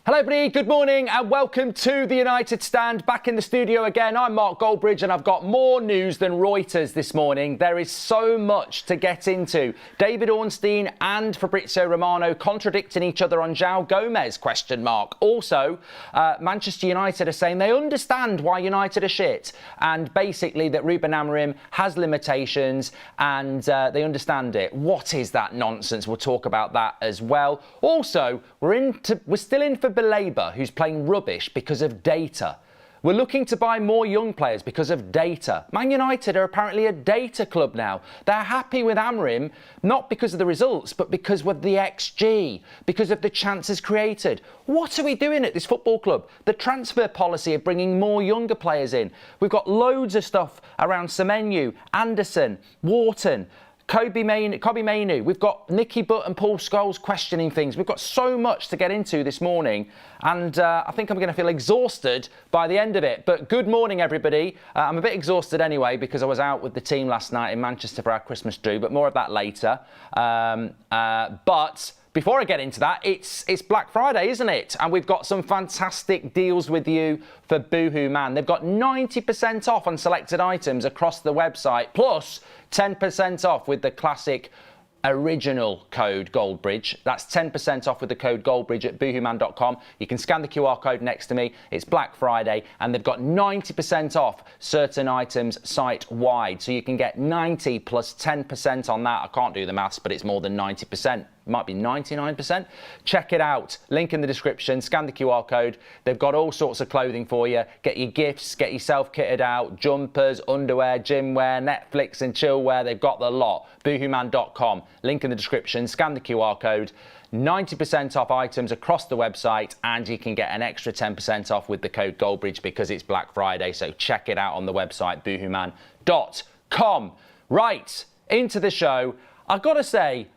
Hello everybody, good morning and welcome to the United Stand. Back in the studio again, I'm Mark Goldbridge and I've got more news than Reuters this morning. There is so much to get into. David Ornstein and Fabrizio Romano contradicting each other on Joao Gomes, ? Also, Manchester United are saying they understand why United are shit and basically that Ruben Amorim has limitations and they understand it. What is that nonsense? We'll talk about that as well. Also, we're still in for Baleba, who's playing rubbish because of data. We're looking to buy more young players because of data. Man United are apparently a data club now. They're happy with Amorim, not because of the results, but because of the XG, because of the chances created. What are we doing at this football club? The transfer policy of bringing more younger players in. We've got loads of stuff around Semenyo, Anderson, Wharton, Mainoo. We've got Nicky Butt and Paul Scholes questioning things. We've got so much to get into this morning and I think I'm going to feel exhausted by the end of it. But good morning, everybody. I'm a bit exhausted anyway because I was out with the team last night in Manchester for our Christmas do, but more of that later. But before I get into that, it's Black Friday, isn't it? And we've got some fantastic deals with you for boohooMAN. They've got 90% off on selected items across the website, plus 10% off with the classic original code GOLDBRIDGE. That's 10% off with the code GOLDBRIDGE at boohooMAN.com. You can scan the QR code next to me. It's Black Friday and they've got 90% off certain items site-wide. So you can get 90 plus 10% on that. I can't do the maths, but it's more than 90%. Might be 99%. Check it out. Link in the description. Scan the QR code. They've got all sorts of clothing for you. Get your gifts, get yourself kitted out. Jumpers, underwear, gym wear, Netflix and chill wear. They've got the lot. boohooMAN.com. Link in the description. Scan the QR code. 90% off items across the website and you can get an extra 10% off with the code GOLDBRIDGE because it's Black Friday. So check it out on the website boohooMAN.com. Right, into the show. I've got to say,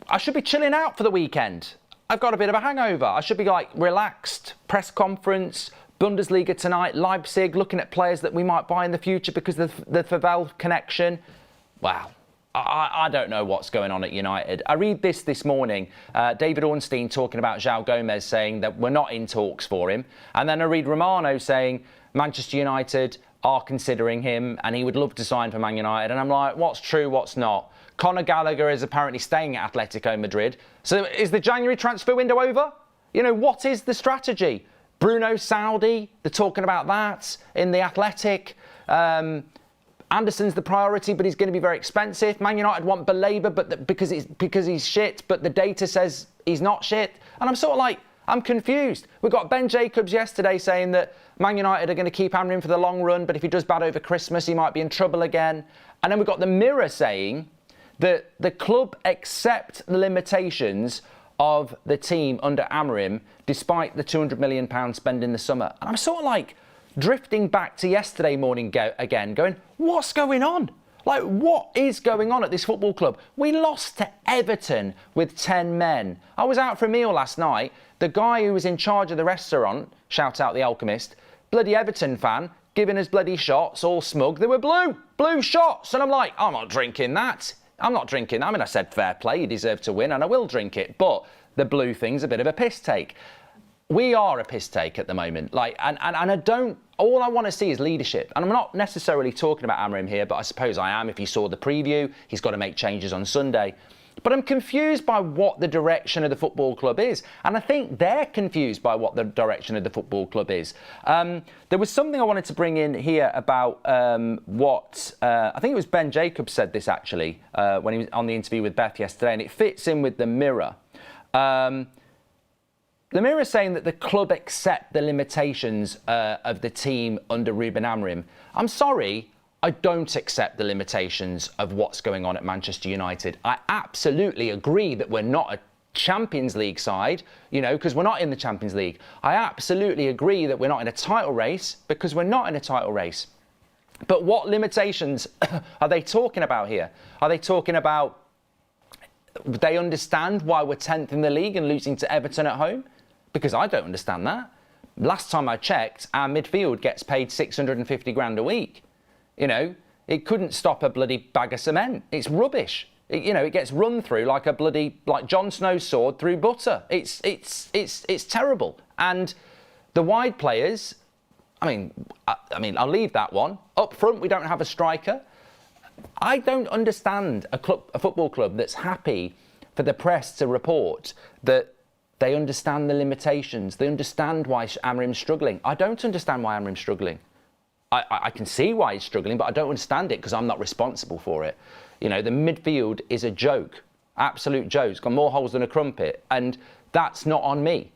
I should be chilling out for the weekend. I've got a bit of a hangover. I should be like relaxed, press conference, Bundesliga tonight, Leipzig, looking at players that we might buy in the future because of the Favell connection. Wow. I don't know what's going on at United. I read this morning, David Ornstein talking about Joao Gomes saying that we're not in talks for him. And then I read Romano saying Manchester United are considering him and he would love to sign for Man United. And I'm like, what's true, what's not? Conor Gallagher is apparently staying at Atletico Madrid. So is the January transfer window over? You know, what is the strategy? Bruno Saudi, they're talking about that in the Athletic. Anderson's the priority, but he's going to be very expensive. Man United want Baleba, but because he's shit, but the data says he's not shit. And I'm sort of like, I'm confused. We've got Ben Jacobs yesterday saying that Man United are going to keep Amorim for the long run, but if he does bad over Christmas, he might be in trouble again. And then we've got the Mirror saying that the club accept the limitations of the team under Amorim despite the £200 million spend in the summer. And I'm sort of like drifting back to yesterday morning again, going, what's going on? Like, what is going on at this football club? We lost to Everton with 10 men. I was out for a meal last night. The guy who was in charge of the restaurant, shout out the Alchemist, bloody Everton fan, giving us bloody shots, all smug. They were blue shots. And I'm like, I'm not drinking that. I'm not drinking. I mean, I said fair play, you deserve to win, and I will drink it. But the blue thing's a bit of a piss take. We are a piss take at the moment. Like, and I don't. All I want to see is leadership. And I'm not necessarily talking about Amorim here, but I suppose I am. If you saw the preview, he's got to make changes on Sunday. But I'm confused by what the direction of the football club is. And I think they're confused by what the direction of the football club is. There was something I wanted to bring in here about what I think it was Ben Jacobs said this actually when he was on the interview with Beth yesterday, and it fits in with the Mirror. The Mirror is saying that the club accept the limitations of the team under Ruben Amorim. I'm sorry, I don't accept the limitations of what's going on at Manchester United. I absolutely agree that we're not a Champions League side, you know, because we're not in the Champions League. I absolutely agree that we're not in a title race because we're not in a title race. But what limitations are they talking about here? Are they talking about they understand why we're 10th in the league and losing to Everton at home? Because I don't understand that. Last time I checked, our midfield gets paid 650 grand a week. You know, it couldn't stop a bloody bag of cement. It's rubbish. It gets run through like a bloody, like Jon Snow's sword through butter. It's terrible. And the wide players, I mean, I'll leave that one. Up front, we don't have a striker. I don't understand a football club that's happy for the press to report that they understand the limitations. They understand why Amorim's struggling. I don't understand why Amorim's struggling. I can see why he's struggling, but I don't understand it because I'm not responsible for it. The midfield is a joke, absolute joke. It's got more holes than a crumpet, and that's not on me.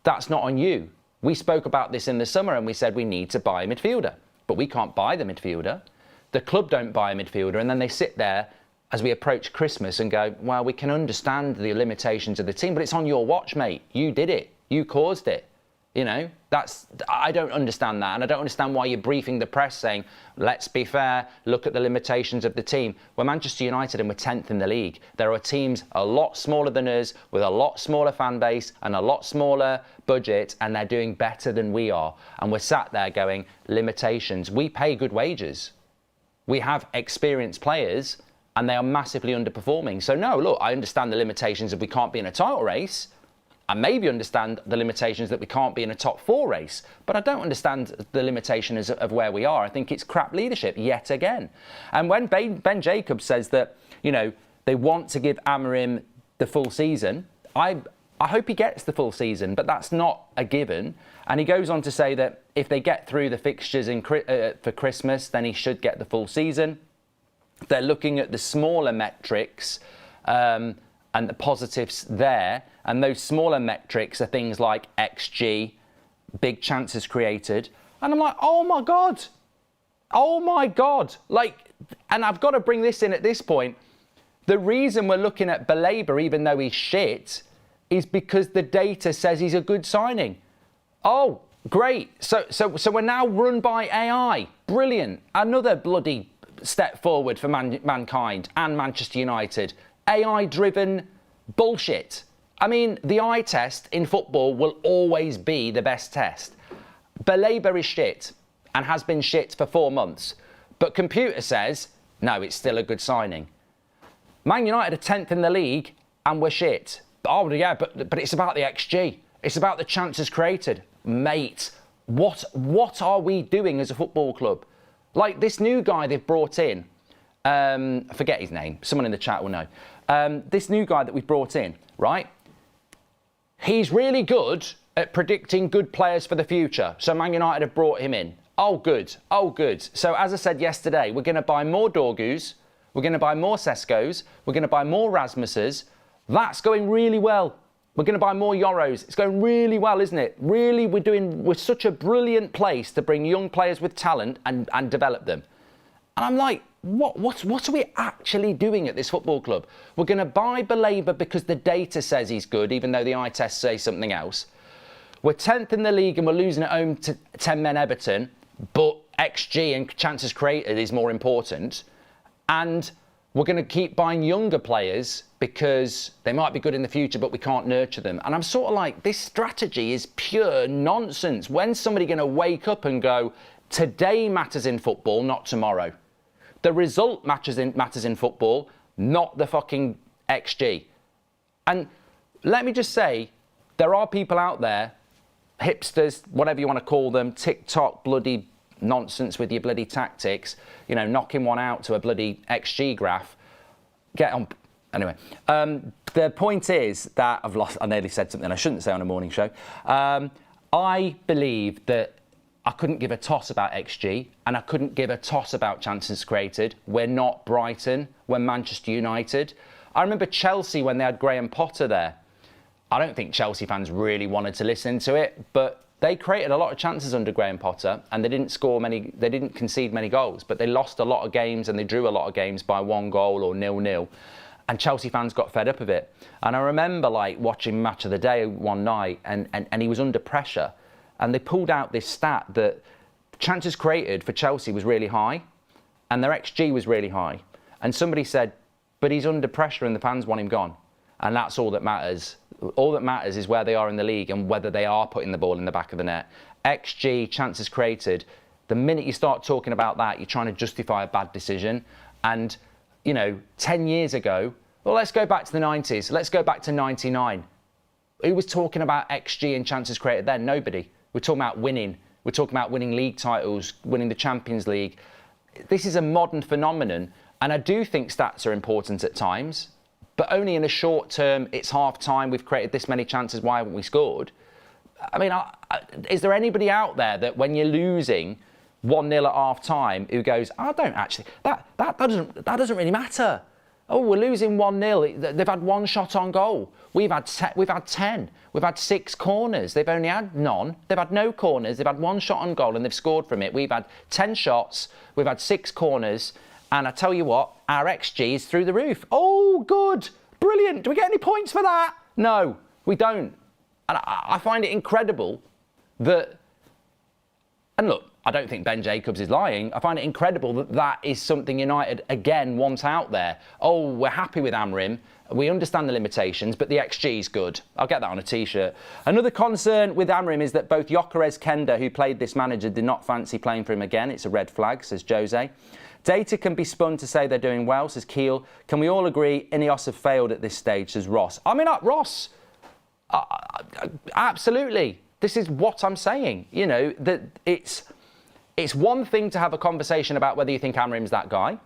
That's not on you. We spoke about this in the summer and we said we need to buy a midfielder, but we can't buy the midfielder. The club don't buy a midfielder, and then they sit there as we approach Christmas and go, well, we can understand the limitations of the team, but it's on your watch, mate. You did it. You caused it. I don't understand that, and I don't understand why you're briefing the press saying, let's be fair, look at the limitations of the team. We're Manchester United and we're 10th in the league. There are teams a lot smaller than us, with a lot smaller fan base and a lot smaller budget, and they're doing better than we are. And we're sat there going, limitations. We pay good wages. We have experienced players, and they are massively underperforming. So no, look, I understand the limitations of we can't be in a title race. I maybe understand the limitations that we can't be in a top 4 race, but I don't understand the limitations of where we are. I think it's crap leadership yet again. And when Ben Jacobs says that, they want to give Amorim the full season, I hope he gets the full season, but that's not a given. And he goes on to say that if they get through the fixtures for Christmas, then he should get the full season. They're looking at the smaller metrics and the positives there. And those smaller metrics are things like XG, big chances created. And I'm like, oh my God. Oh my God. And I've got to bring this in at this point. The reason we're looking at Baleba, even though he's shit, is because the data says he's a good signing. Oh, great. So we're now run by AI. Brilliant. Another bloody step forward for mankind and Manchester United. AI-driven bullshit. I mean, the eye test in football will always be the best test. Baleba is shit and has been shit for 4 months. But computer says, no, it's still a good signing. Man United are 10th in the league and we're shit. Oh, yeah, but it's about the XG. It's about the chances created. Mate, what are we doing as a football club? Like this new guy they've brought in, I forget his name, someone in the chat will know. This new guy that we've brought in, right? He's really good at predicting good players for the future. So Man United have brought him in. Oh, good. Oh, good. So as I said yesterday, we're going to buy more Dorgus. We're going to buy more Seskos. We're going to buy more Rasmuses. That's going really well. We're going to buy more Euros. It's going really well, isn't it? Really, we're such a brilliant place to bring young players with talent and develop them. And I'm like, what are we actually doing at this football club? We're going to buy Baleba because the data says he's good, even though the eye tests say something else. We're 10th in the league and we're losing at home to 10-men Everton, but XG and chances created is more important. And we're going to keep buying younger players because they might be good in the future, but we can't nurture them. And I'm sort of like, this strategy is pure nonsense. When's somebody going to wake up and go, today matters in football, not tomorrow? The result matters in football, not the fucking XG. And let me just say, there are people out there, hipsters, whatever you want to call them, TikTok bloody nonsense with your bloody tactics, knocking one out to a bloody XG graph. Get on. Anyway, the point is that I nearly said something I shouldn't say on a morning show. I believe that I couldn't give a toss about XG and I couldn't give a toss about chances created. We're not Brighton, we're Manchester United. I remember Chelsea when they had Graham Potter there. I don't think Chelsea fans really wanted to listen to it, but they created a lot of chances under Graham Potter and they didn't concede many goals, but they lost a lot of games and they drew a lot of games by 1 goal or 0-0. And Chelsea fans got fed up of it. And I remember watching Match of the Day one night and he was under pressure. And they pulled out this stat that chances created for Chelsea was really high and their XG was really high. And somebody said, but he's under pressure and the fans want him gone. And that's all that matters. All that matters is where they are in the league and whether they are putting the ball in the back of the net. XG, chances created, the minute you start talking about that, you're trying to justify a bad decision. And, 10 years ago, well, let's go back to the 90s. Let's go back to 99. Who was talking about XG and chances created then? Nobody. We're talking about winning. We're talking about winning league titles, winning the Champions League. This is a modern phenomenon, and I do think stats are important at times, but only in a short term. It's half time, we've created this many chances, why haven't we scored? I mean, is there anybody out there that when you're losing 1-0 at half time who goes, I don't actually, that doesn't really matter. Oh, we're losing 1-0. They've had one shot on goal. We've had 10. We've had 6 corners. They've only had none. They've had no corners. They've had one shot on goal and they've scored from it. We've had 10 shots. We've had 6 corners. And I tell you what, our XG is through the roof. Oh, good. Brilliant. Do we get any points for that? No, we don't. And I find it incredible that, and look, I don't think Ben Jacobs is lying. I find it incredible that that is something United, again, want out there. Oh, we're happy with Amorim. We understand the limitations, but the XG is good. I'll get that on a T-shirt. Another concern with Amorim is that both Gyökeres Kenda, who played this manager, did not fancy playing for him again. It's a red flag, says Jose. Data can be spun to say they're doing well, says Keel. Can we all agree Ineos have failed at this stage, says Ross. I mean, Ross, absolutely. This is what I'm saying. That it's one thing to have a conversation about whether you think Amorim's that guy.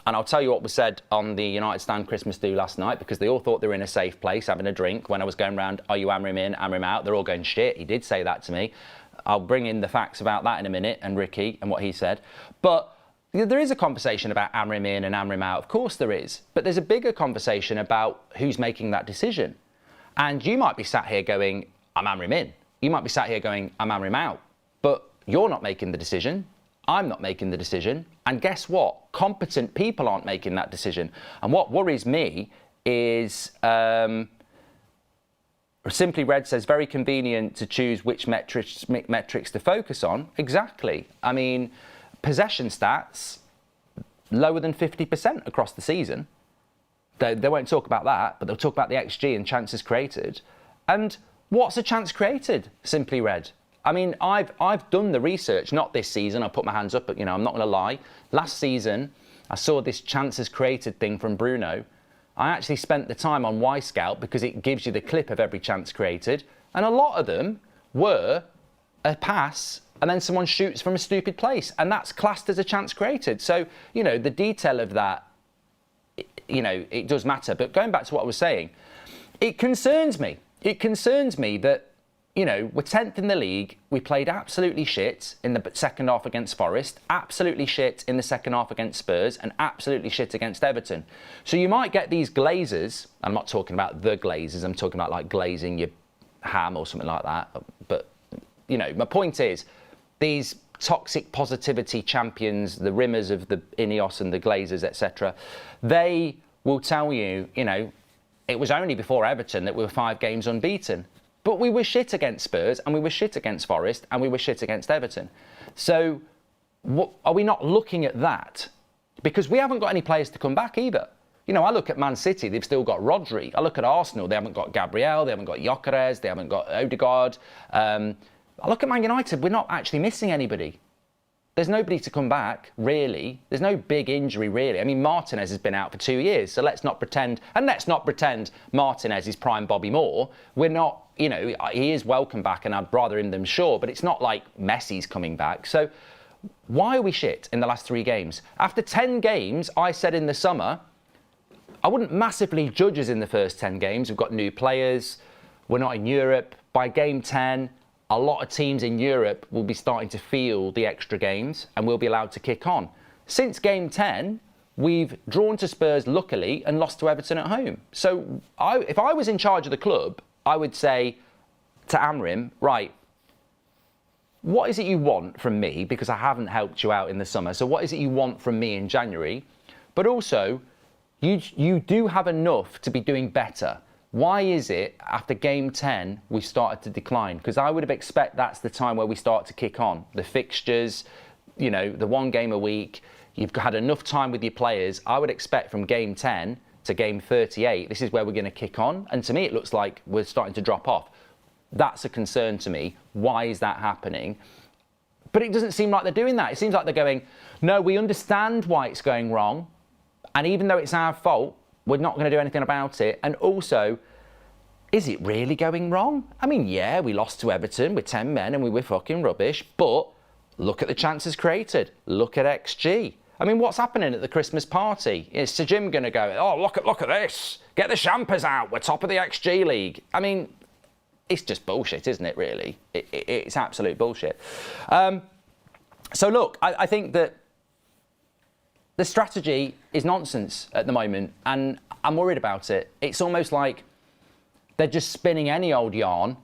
And I'll tell you what was said on the United Stand Christmas do last night, because they all thought they were in a safe place having a drink when I was going around, are you Amorim in, Amorim out? They're all going, shit, he did say that to me. I'll bring in the facts about that in a minute, and Ricky and what he said. But there is a conversation about Amorim in and Amorim out. Of course there is. But there's a bigger conversation about who's making that decision. And you might be sat here going, I'm Amorim in. You might be sat here going, I'm Amorim out. But you're not making the decision. I'm not making the decision. And guess what? Competent people aren't making that decision. And what worries me is, Simply Red says, very convenient to choose which metrics to focus on. Exactly. I mean, possession stats, lower than 50% across the season. They won't talk about that, but they'll talk about the XG and chances created. And what's a chance created? Simply Red. I mean, I've done the research, not this season. I put my hands up, but, I'm not going to lie. Last season, I saw this chances created thing from Bruno. I actually spent the time on Y-Scout because it gives you the clip of every chance created. And a lot of them were a pass and then someone shoots from a stupid place. And that's classed as a chance created. So, the detail of that, it does matter. But going back to what I was saying, it concerns me. It concerns me that, we're 10th in the league. We played absolutely shit in the second half against Forest, absolutely shit in the second half against Spurs, and absolutely shit against Everton. So you might get these glazers. I'm not talking about the glazers. I'm talking about like glazing your ham or something like that. But, my point is, these toxic positivity champions, the rimmers of the Ineos and the glazers, etc., they will tell you, it was only before Everton that we were 5 games unbeaten. But we were shit against Spurs, and we were shit against Forest, and we were shit against Everton. So are we not looking at that? Because we haven't got any players to come back either. I look at Man City, they've still got Rodri. I look at Arsenal, they haven't got Gabriel, they haven't got Gyökeres, they haven't got Odegaard. I look at Man United, we're not actually missing anybody. There's nobody to come back, really. There's no big injury, really. I mean, Martinez has been out for 2 years, so let's not pretend Martinez is prime Bobby Moore. We're not, he is welcome back, and I'd rather him than Shaw, but it's not like Messi's coming back. So why are we shit in the last 3 games? After 10 games, I said in the summer, I wouldn't massively judge us in the first 10 games. We've got new players. We're not in Europe. By game 10, a lot of teams in Europe will be starting to feel the extra games and we'll be allowed to kick on. Since game 10, we've drawn to Spurs, luckily, and lost to Everton at home. So if I was in charge of the club, I would say to Amorim, right, what is it you want from me? Because I haven't helped you out in the summer. So what is it you want from me in January? But also, you do have enough to be doing better. Why is it after game 10 we've started to decline? Because I would have expected that's the time where we start to kick on. The fixtures, the 1 game a week, you've had enough time with your players. I would expect from game 10 to game 38, this is where we're going to kick on. And to me, it looks like we're starting to drop off. That's a concern to me. Why is that happening? But it doesn't seem like they're doing that. It seems like they're going, no, we understand why it's going wrong. And even though it's our fault, we're not going to do anything about it. And also, is it really going wrong? I mean, yeah, we lost to Everton with 10 men and we were fucking rubbish, but look at the chances created. Look at XG. I mean, what's happening at the Christmas party? Is Sir Jim going to go, oh, look at this. Get the champers out. We're top of the XG league. I mean, it's just bullshit, isn't it, really? It's absolute bullshit. So, look, I think that the strategy is nonsense at the moment, and I'm worried about it. It's almost like they're just spinning any old yarn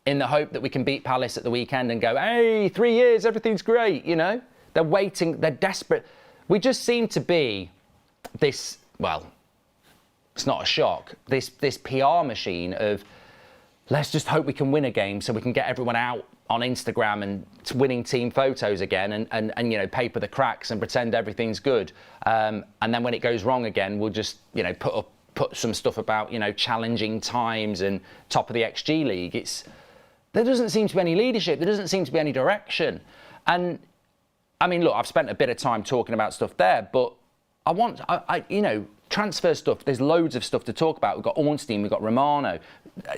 in the hope that we can beat Palace at the weekend and go, hey, 3 years, everything's great, you know? They're waiting, they're desperate. We just seem to be this, well, it's not a shock, this PR machine of let's just hope we can win a game so we can get everyone out on Instagram and winning team photos again and you know, paper the cracks and pretend everything's good. And then when it goes wrong again, we'll just, you know, put some stuff about, you know, challenging times and top of the XG league. There doesn't seem to be any leadership. There doesn't seem to be any direction. And I mean, look, I've spent a bit of time talking about stuff there, but you know, transfer stuff, there's loads of stuff to talk about. We've got Ornstein, we've got Romano.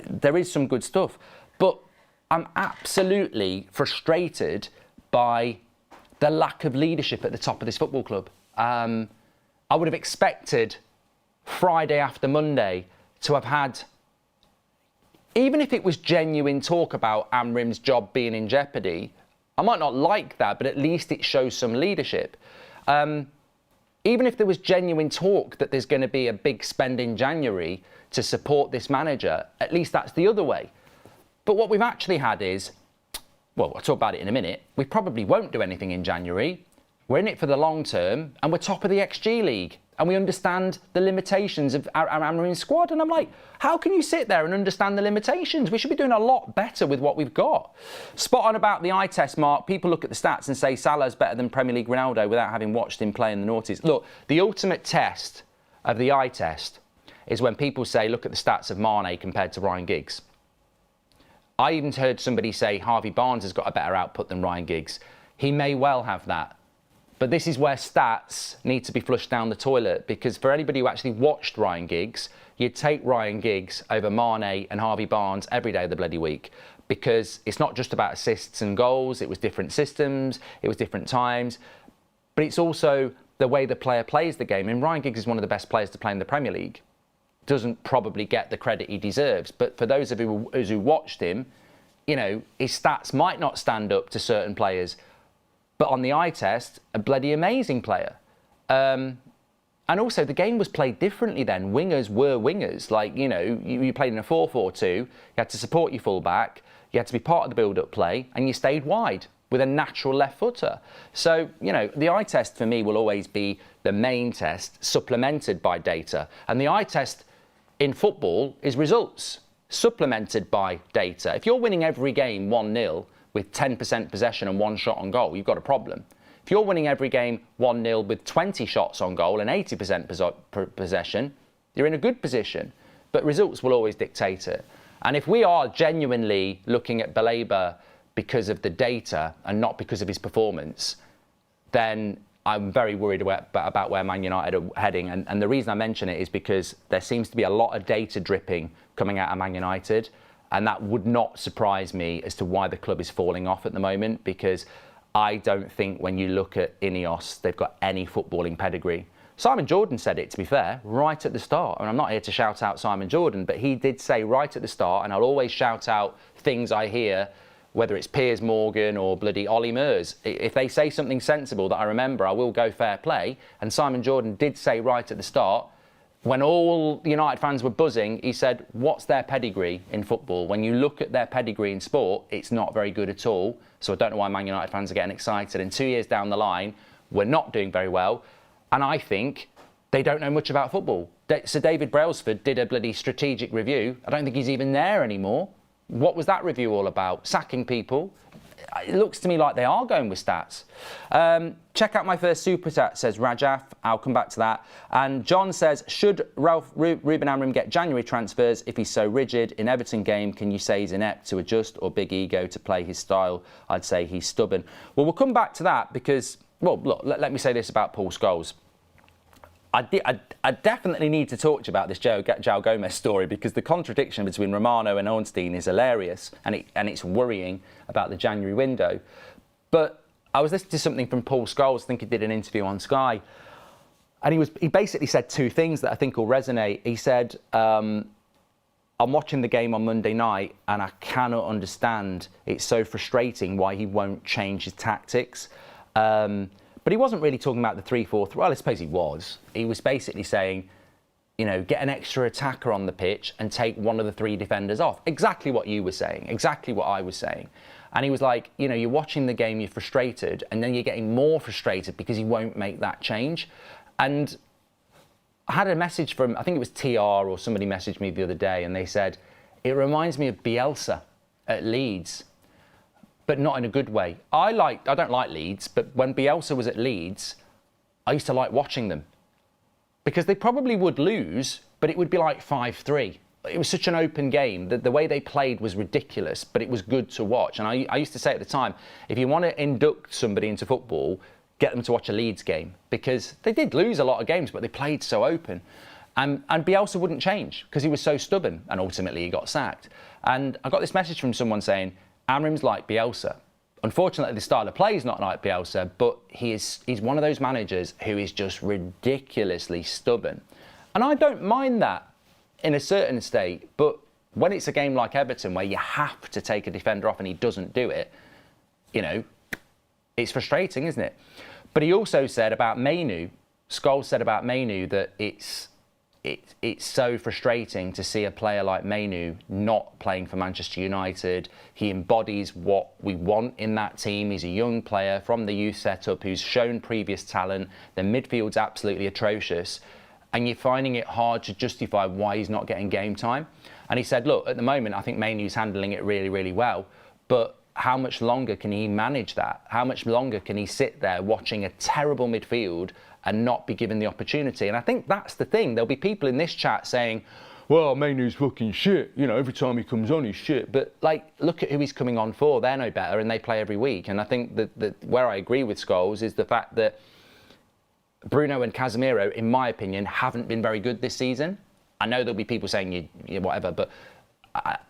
There is some good stuff, but I'm absolutely frustrated by the lack of leadership at the top of this football club. I would have expected Friday after Monday to have had, even if it was genuine talk about Amorim's job being in jeopardy, I might not like that, but at least it shows some leadership. Even if there was genuine talk that there's going to be a big spend in January to support this manager, at least that's the other way. But what we've actually had is, well, I'll talk about it in a minute, we probably won't do anything in January. We're in it for the long term, and we're top of the XG league. And we understand the limitations of our Amorim squad. And I'm like, how can you sit there and understand the limitations? We should be doing a lot better with what we've got. Spot on about the eye test, Mark. People look at the stats and say Salah's better than Premier League Ronaldo without having watched him play in the noughties. Look, the ultimate test of the eye test is when people say, look at the stats of Mane compared to Ryan Giggs. I even heard somebody say Harvey Barnes has got a better output than Ryan Giggs. He may well have that. But this is where stats need to be flushed down the toilet, because for anybody who actually watched Ryan Giggs, you'd take Ryan Giggs over Mane and Harvey Barnes every day of the bloody week, because it's not just about assists and goals. It was different systems, it was different times, but it's also the way the player plays the game. And Ryan Giggs is one of the best players to play in the Premier League. Doesn't probably get the credit he deserves, but for those of you who watched him, you know, his stats might not stand up to certain players. But on the eye test, a bloody amazing player. And also, the game was played differently then. Wingers were wingers. Like, you know, you played in a 4-4-2, you had to support your full-back, you had to be part of the build-up play, and you stayed wide with a natural left footer. So, you know, the eye test for me will always be the main test, supplemented by data. And the eye test in football is results, supplemented by data. If you're winning every game 1-0, with 10% possession and 1 shot on goal, you've got a problem. If you're winning every game 1-0 with 20 shots on goal and 80% possession, you're in a good position. But results will always dictate it. And if we are genuinely looking at Baleba because of the data and not because of his performance, then I'm very worried about where Man United are heading. And the reason I mention it is because there seems to be a lot of data dripping coming out of Man United. And that would not surprise me as to why the club is falling off at the moment, because I don't think when you look at Ineos, they've got any footballing pedigree. Simon Jordan said it, to be fair, right at the start. And I'm not here to shout out Simon Jordan, but he did say right at the start, and I'll always shout out things I hear, whether it's Piers Morgan or bloody Ollie Murs. If they say something sensible that I remember, I will go fair play. And Simon Jordan did say right at the start, when all United fans were buzzing, he said, what's their pedigree in football? When you look at their pedigree in sport, it's not very good at all. So I don't know why Man United fans are getting excited. And 2 years down the line, we're not doing very well. And I think they don't know much about football. Sir David Brailsford did a bloody strategic review. I don't think he's even there anymore. What was that review all about? Sacking people? It looks to me like they are going with stats. Check out my first super chat, says Rajaf. I'll come back to that. And John says, should Ruben Amorim get January transfers if he's so rigid? In Everton game, can you say he's inept to adjust or big ego to play his style? I'd say he's stubborn. Well, we'll come back to that because, well, look, let me say this about Paul Scholes. I definitely need to talk to you about this Joao Gomes story, because the contradiction between Romano and Ornstein is hilarious, and it's worrying about the January window. But I was listening to something from Paul Scholes. I think he did an interview on Sky, and he basically said two things that I think will resonate. He said, I'm watching the game on Monday night and I cannot understand. It's so frustrating why he won't change his tactics. But he wasn't really talking about the 3-4-3. Well, I suppose he was. He was basically saying, get an extra attacker on the pitch and take one of the three defenders off. Exactly what you were saying. Exactly what I was saying. And he was like, you're watching the game, you're frustrated, and then you're getting more frustrated because he won't make that change. And I had a message from, I think it was TR or somebody messaged me the other day, and they said, it reminds me of Bielsa at Leeds, but not in a good way. I don't like Leeds, but when Bielsa was at Leeds, I used to like watching them, because they probably would lose, but it would be like 5-3. It was such an open game. The way they played was ridiculous, but it was good to watch. And I used to say at the time, if you want to induct somebody into football, get them to watch a Leeds game, because they did lose a lot of games, but they played so open. And Bielsa wouldn't change because he was so stubborn, and ultimately he got sacked. And I got this message from someone saying, Amorim's like Bielsa. Unfortunately, the style of play is not like Bielsa, but he's one of those managers who is just ridiculously stubborn. And I don't mind that in a certain state, but when it's a game like Everton where you have to take a defender off and he doesn't do it, it's frustrating, isn't it? But he also said about Mainoo, Scholes said about Mainoo that it's so frustrating to see a player like Mainoo not playing for Manchester United. He embodies what we want in that team. He's a young player from the youth setup who's shown previous talent. The midfield's absolutely atrocious. And you're finding it hard to justify why he's not getting game time. And he said, look, at the moment, I think Mainoo's handling it really, really well. But how much longer can he manage that? How much longer can he sit there watching a terrible midfield and not be given the opportunity? And I think that's the thing. There'll be people in this chat saying, well, Mainoo's fucking shit. Every time he comes on, he's shit. But, look at who he's coming on for. They're no better, and they play every week. And I think that where I agree with Scholes is the fact that Bruno and Casemiro, in my opinion, haven't been very good this season. I know there'll be people saying you whatever, but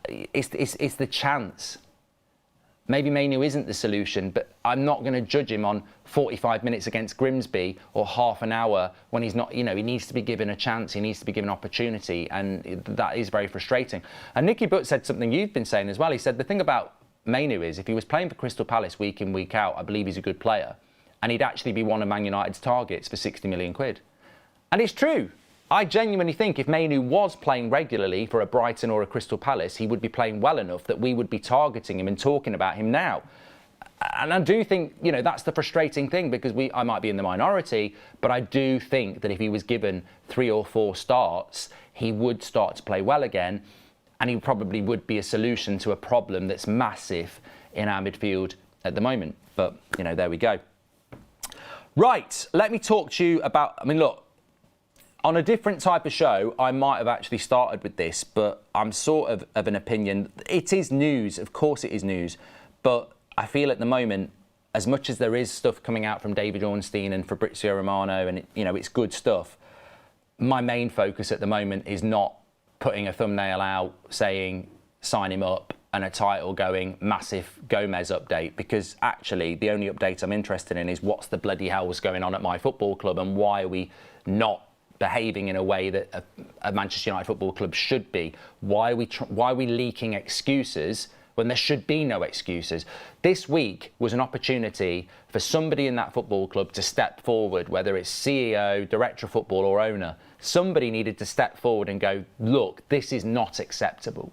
it's the chance. Maybe Mainoo isn't the solution, but I'm not going to judge him on 45 minutes against Grimsby or half an hour when he's not, he needs to be given a chance, he needs to be given opportunity, and that is very frustrating. And Nicky Butt said something you've been saying as well. He said the thing about Mainoo is if he was playing for Crystal Palace week in, week out, I believe he's a good player, and he'd actually be one of Man United's targets for 60 million quid. And it's true. I genuinely think if Mainoo was playing regularly for a Brighton or a Crystal Palace, he would be playing well enough that we would be targeting him and talking about him now. And I do think, that's the frustrating thing, because I might be in the minority, but I do think that if he was given 3 or 4 starts, he would start to play well again, and he probably would be a solution to a problem that's massive in our midfield at the moment. But, there we go. Right, let me talk to you about, look, on a different type of show, I might have actually started with this, but I'm sort of an opinion. It is news, of course it is news, but I feel at the moment, as much as there is stuff coming out from David Ornstein and Fabrizio Romano, and it's good stuff, my main focus at the moment is not putting a thumbnail out saying sign him up and a title going massive Gomes update, because actually the only update I'm interested in is what's the bloody hell was going on at my football club, and why are we not behaving in a way that a Manchester United football club should be? Why are we leaking excuses when there should be no excuses? This week was an opportunity for somebody in that football club to step forward, whether it's CEO, director of football or owner. Somebody needed to step forward and go, look, this is not acceptable.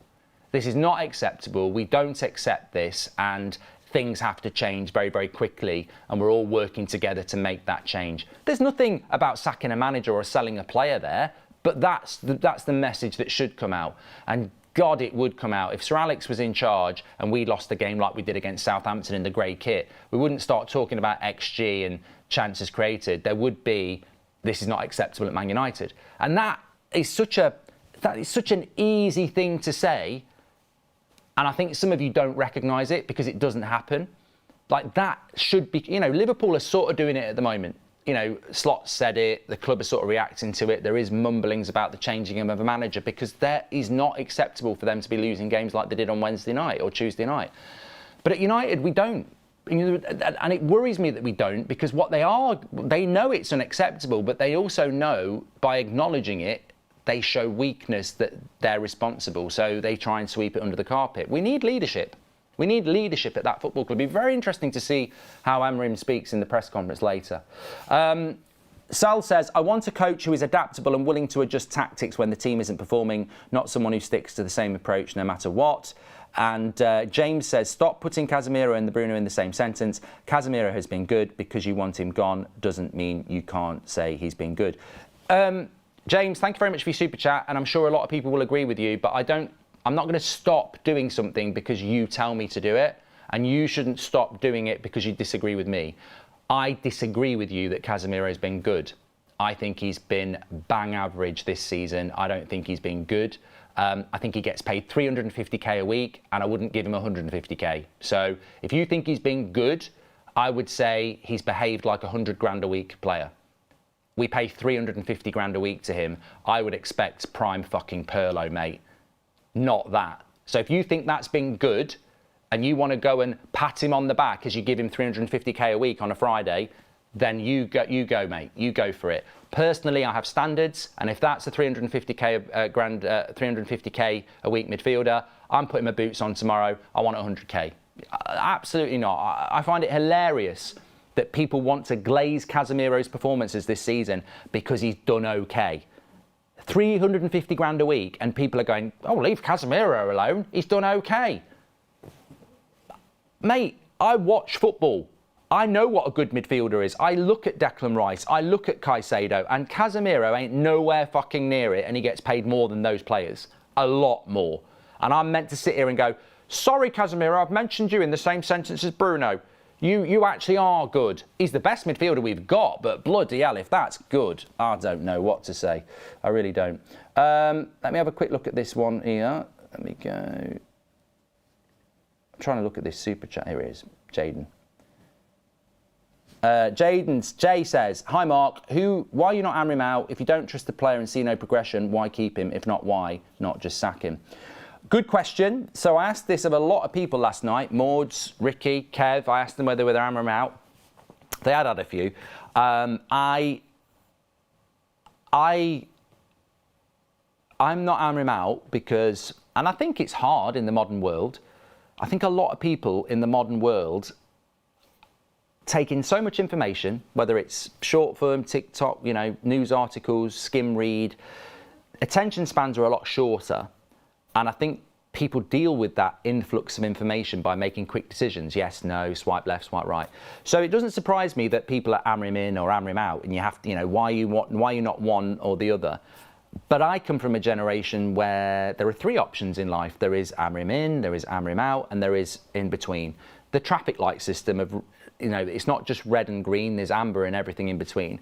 This is not acceptable. We don't accept this, and things have to change very, very quickly, and we're all working together to make that change. There's nothing about sacking a manager or selling a player there, but that's the message that should come out. And God, it would come out. If Sir Alex was in charge and we lost the game like we did against Southampton in the grey kit, we wouldn't start talking about XG and chances created. There would be, this is not acceptable at Man United. And that is such an easy thing to say. And I think some of you don't recognise it because it doesn't happen. That should be, Liverpool are sort of doing it at the moment. Slot said it, the club is sort of reacting to it. There is mumblings about the changing of a manager because that is not acceptable for them to be losing games like they did on Wednesday night or Tuesday night. But at United, we don't. And it worries me that we don't, because what they know it's unacceptable, but they also know by acknowledging it, they show weakness that they're responsible. So they try and sweep it under the carpet. We need leadership. We need leadership at that football club. It'll be very interesting to see how Amorim speaks in the press conference later. Sal says, I want a coach who is adaptable and willing to adjust tactics when the team isn't performing, not someone who sticks to the same approach no matter what. And James says, stop putting Casemiro and the Bruno in the same sentence. Casemiro has been good. Because you want him gone doesn't mean you can't say he's been good. James, thank you very much for your super chat. And I'm sure a lot of people will agree with you, but I'm not going to stop doing something because you tell me to do it. And you shouldn't stop doing it because you disagree with me. I disagree with you that Casemiro has been good. I think he's been bang average this season. I don't think he's been good. I think he gets paid 350k a week, and I wouldn't give him 150k. So if you think he's been good, I would say he's behaved like a 100 grand a week player. We pay 350 grand a week to him. I would expect prime fucking Pirlo, mate. Not that. So if you think that's been good, and you want to go and pat him on the back as you give him 350k a week on a Friday, then you go, mate. You go for it. Personally, I have standards, and if that's a 350k a week midfielder, I'm putting my boots on tomorrow. I want 100k. Absolutely not. I find it hilarious that people want to glaze Casemiro's performances this season because he's done okay. 350 grand a week, and people are going, oh, leave Casemiro alone. He's done okay. Mate, I watch football. I know what a good midfielder is. I look at Declan Rice, I look at Caicedo, and Casemiro ain't nowhere fucking near it, and he gets paid more than those players. A lot more. And I'm meant to sit here and go, sorry, Casemiro, I've mentioned you in the same sentence as Bruno. You actually are good. He's the best midfielder we've got, but bloody hell, if that's good, I don't know what to say. I really don't. Let me have a quick look at this one here. Let me go. I'm trying to look at this super chat. Here it is, Jaden. Jay says, hi Mark, why are you not hammering him out? If you don't trust the player and see no progression, why keep him? If not, why not just sack him? Good question. So I asked this of a lot of people last night. Mords, Ricky, Kev, I asked them whether they're hammering him out. They had a few. I'm not hammering him out because, and I think it's hard in the modern world. I think a lot of people in the modern world take in so much information, whether it's short form, TikTok, news articles, skim read. Attention spans are a lot shorter. And I think people deal with that influx of information by making quick decisions. Yes, no, swipe left, swipe right. So it doesn't surprise me that people are hammering him in or hammering him out. And you have to, why are you not one or the other? But I come from a generation where there are three options in life. There is hammer him in, there is hammer him out, and there is in between. The traffic light system of, it's not just red and green, there's amber and everything in between.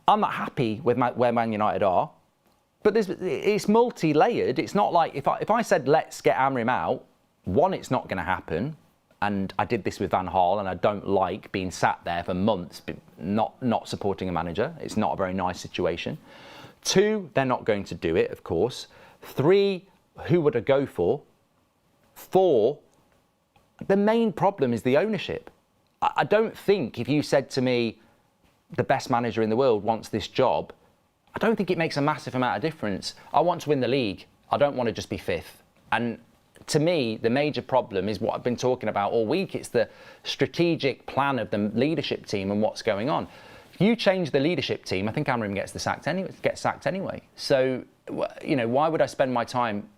I'm not happy with where Man United are, but it's multi-layered. It's not like, if I said, let's get hammer him out, one, it's not going to happen. And I did this with Van Gaal, and I don't like being sat there for months not supporting a manager. It's not a very nice situation. Two, they're not going to do it, of course. Three, who would I go for? Four, the main problem is the ownership. I don't think if you said to me, the best manager in the world wants this job, I don't think it makes a massive amount of difference. I want to win the league. I don't want to just be fifth. And to me, the major problem is what I've been talking about all week. It's the strategic plan of the leadership team and what's going on. If you change the leadership team, I think Amorim gets sacked anyway. So, why would I spend my time,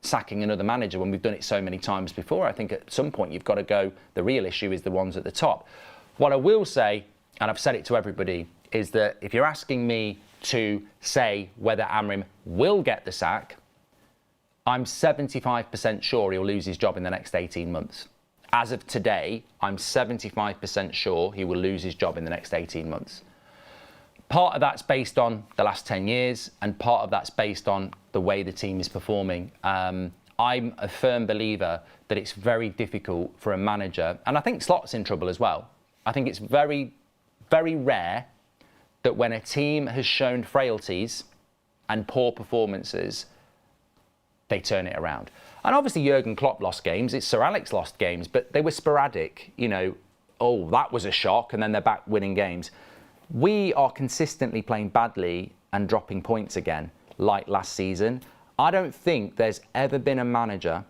sacking another manager when we've done it so many times before? I think at some point you've got to go, the real issue is the ones at the top. What I will say, and I've said it to everybody, is that if you're asking me to say whether Amorim will get the sack, I'm 75% sure he'll lose his job in the next 18 months. As of today, I'm 75% sure he will lose his job in the next 18 months. Part of that's based on the last 10 years, and part of that's based on the way the team is performing. I'm a firm believer that it's very difficult for a manager, and I think Slot's in trouble as well. I think it's very very rare that when a team has shown frailties and poor performances, they turn it around. And obviously Jurgen Klopp lost games, it's Sir Alex lost games, but they were sporadic, you know, oh, that was a shock, and then they're back winning games. We are consistently playing badly and dropping points again, like last season. I don't think there's ever been a manager,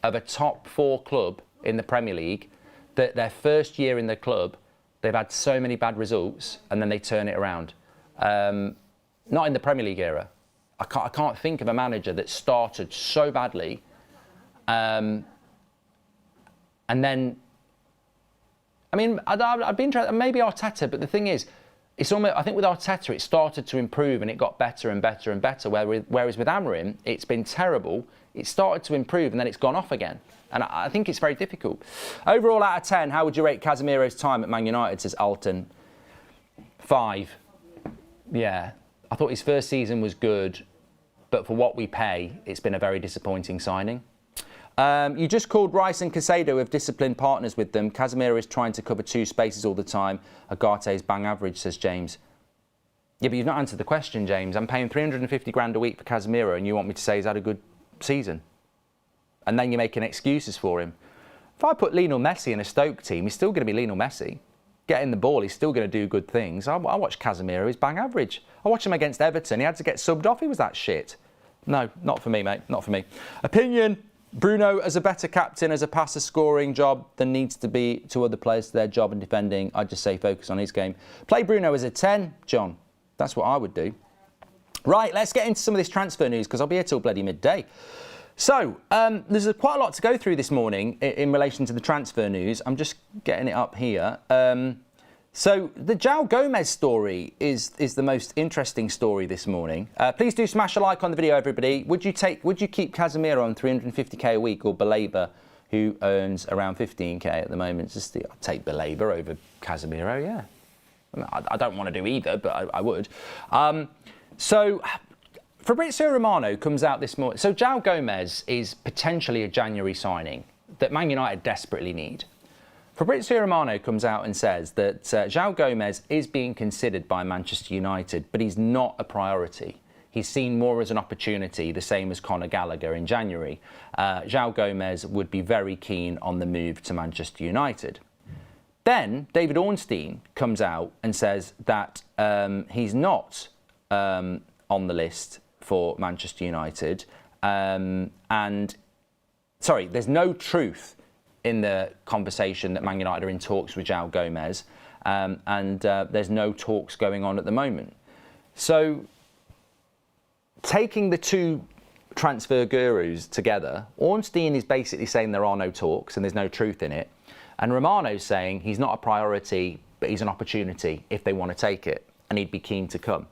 of a top 4 club in the Premier League that their first year in the club, they've had so many bad results and then they turn it around. Not in the Premier League era. I can't think of a manager that started so badly and then, I mean, I'd be interested, maybe Arteta, but the thing is, it's almost, I think with Arteta, it started to improve and it got better and better and better, whereas with Amorim, it's been terrible. It started to improve and then it's gone off again. And I think it's very difficult. Overall, out of 10, how would you rate Casemiro's time at Man United, says Alton? 5. Yeah. I thought his first season was good, but for what we pay, it's been a very disappointing signing. You just called Rice and Caicedo have disciplined partners with them. Casemiro is trying to cover 2 spaces all the time. Agate's bang average, says James. Yeah, but you've not answered the question, James. I'm paying 350 grand a week for Casemiro and you want me to say he's had a good season? And then you're making excuses for him. If I put Lionel Messi in a Stoke team, he's still going to be Lionel Messi. Getting the ball, he's still going to do good things. I watch Casemiro, he's bang average. I watched him against Everton, he had to get subbed off, he was that shit. No, not for me, mate, not for me. Opinion, Bruno as a better captain, as a passer scoring job than needs to be to other players to their job and defending. I'd just say focus on his game. Play Bruno as a 10, John. That's what I would do. Right, let's get into some of this transfer news because I'll be here till bloody midday. So, there's quite a lot to go through this morning in relation to the transfer news. I'm just getting it up here. So, the Joao Gomes story is the most interesting story this morning. Please do smash a like on the video, everybody. Would you keep Casemiro on 350k a week or Baleba, who earns around 15k at the moment? I'd take Baleba over Casemiro, yeah. I mean, I don't want to do either, but I would. So, Fabrizio Romano comes out this morning. So Joao Gomes is potentially a January signing that Man United desperately need. Fabrizio Romano comes out and says that Joao Gomes is being considered by Manchester United, but he's not a priority. He's seen more as an opportunity, the same as Conor Gallagher in January. Joao Gomes would be very keen on the move to Manchester United. Then David Ornstein comes out and says that he's not on the list for Manchester United, and sorry, there's no truth in the conversation that Man United are in talks with Joao Gomes, and there's no talks going on at the moment. So, taking the two transfer gurus together, Ornstein is basically saying there are no talks and there's no truth in it, and Romano's saying he's not a priority, but he's an opportunity if they want to take it, and he'd be keen to come.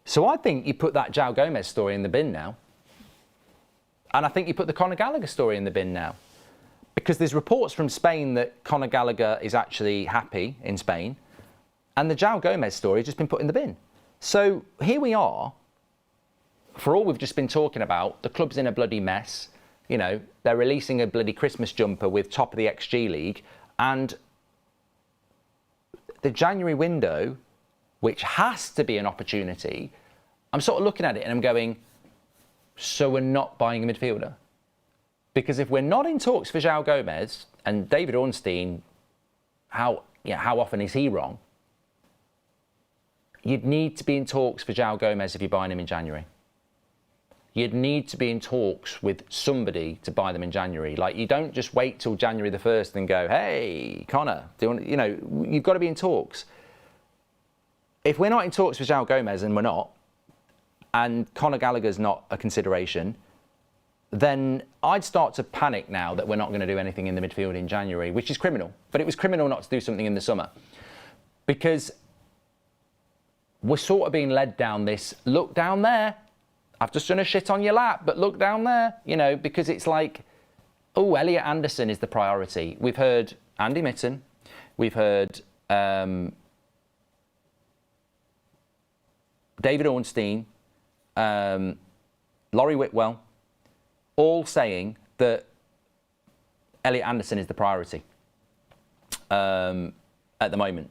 So I think you put that Joao Gomes story in the bin now. And I think you put the Conor Gallagher story in the bin now. Because there's reports from Spain that Conor Gallagher is actually happy in Spain. And the Joao Gomes story has just been put in the bin. So here we are. For all we've just been talking about, the club's in a bloody mess. You know, they're releasing a bloody Christmas jumper with top of the XG League. And the January window, which has to be an opportunity, I'm sort of looking at it and I'm going, so we're not buying a midfielder? Because if we're not in talks for Joao Gomes, and David Ornstein, how often is he wrong? You'd need to be in talks for Joao Gomes if you're buying him in January. You'd need to be in talks with somebody to buy them in January. Like, you don't just wait till January the 1st and go, hey, Connor, do you want, you know, you've got to be in talks. If we're not in talks with Joao Gomes, and we're not, and Conor Gallagher's not a consideration, then I'd start to panic now that we're not going to do anything in the midfield in January, which is criminal. But it was criminal not to do something in the summer. Because we're sort of being led down this, look down there. I've just done a shit on your lap, but look down there. You know, because it's like, oh, Elliot Anderson is the priority. We've heard Andy Mitten. We've heard David Ornstein, Laurie Whitwell, all saying that Elliot Anderson is the priority. And at the moment.